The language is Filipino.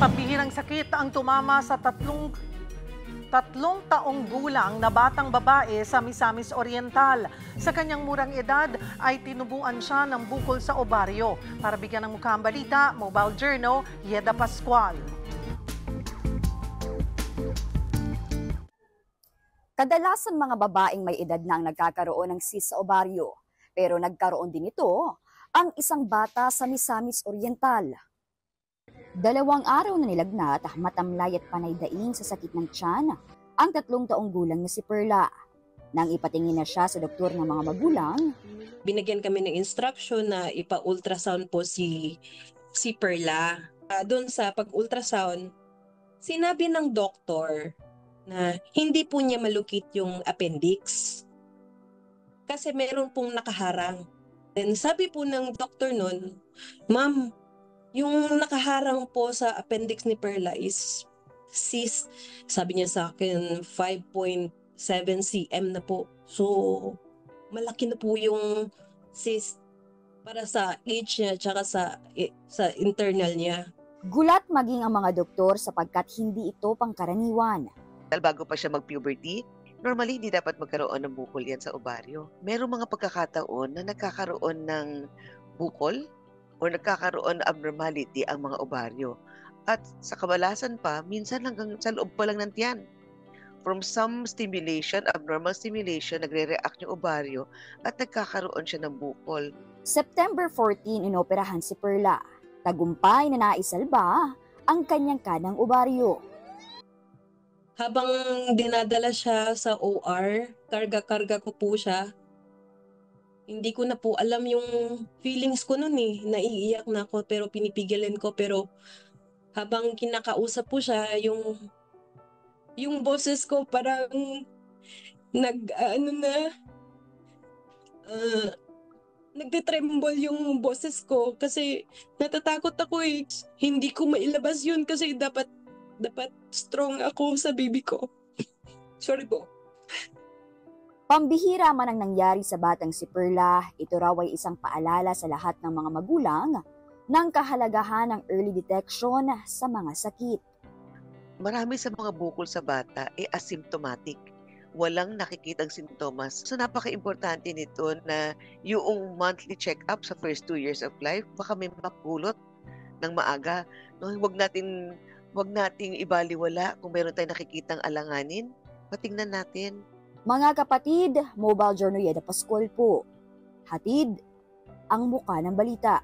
Pambihirang sakit ang tumama sa tatlong taong gulang na batang babae sa Misamis Oriental. Sa kanyang murang edad ay tinubuan siya ng bukol sa obaryo. Para bigyan ng mukha ang balita, Mobile Journal, Yeda Pascual. Kadalasan mga babaeng may edad na ang nagkakaroon ng cyst sa obaryo. Pero nagkaroon din ito ang isang bata sa Misamis Oriental. 2 araw na nilagnat, matamlay at panay daing sa sakit ng tiyan ang 3 taong gulang na si Perla. Nang ipatingin na siya sa doktor ng mga magulang, binigyan kami ng instruction na ipa-ultrasound po si Perla. Doon sa pag-ultrasound, sinabi ng doktor na hindi po niya malukit yung appendix kasi meron pong nakaharang. Then sabi po ng doktor nun, "Ma'am, yung nakaharang po sa appendix ni Perla is cyst." Sabi niya sa akin, 5.7 cm na po. So, malaki na po yung cyst para sa age niya at sa internal niya. gulat maging ang mga doktor sapagkat hindi ito pangkaraniwan. Bago pa siya mag-puberty, normally hindi dapat magkaroon ng bukol yan sa ovaryo. Merong mga pagkakataon na nagkakaroon ng bukol o nagkakaroon ng abnormality ang mga ovaryo. At sa kabalasan pa, minsan hanggang sa loob pa lang ng tiyan. From some stimulation, abnormal stimulation, nagre-react yung ovaryo at nagkakaroon siya ng bukol. September 14, inoperahan si Perla. Tagumpay na naisalba ang kanyang kanang ovaryo. Habang dinadala siya sa OR, karga-karga ko po siya. Hindi ko na po alam yung feelings ko noon eh. Naiiyak na ako pero pinipigilan ko. Pero habang kinakausap po siya, yung boses ko parang nagte-tremble yung boses ko kasi natatakot ako eh. Hindi ko mailabas yun kasi dapat strong ako sa baby ko. Sorry po. Pambihira man ang nangyari sa batang si Perla, ito raw ay isang paalala sa lahat ng mga magulang ng kahalagahan ng early detection sa mga sakit. Marami sa mga bukol sa bata ay asymptomatic. Walang nakikitang sintomas. So napaka-importante nito na yung monthly check-up sa first 2 years of life, baka may mapulot ng maaga. No, wag nating ibaliwala kung meron tayong nakikitang alanganin. Patingnan natin. Mga kapatid, Mobile Journal Yeda Pascual po. Hatid ang muka ng balita.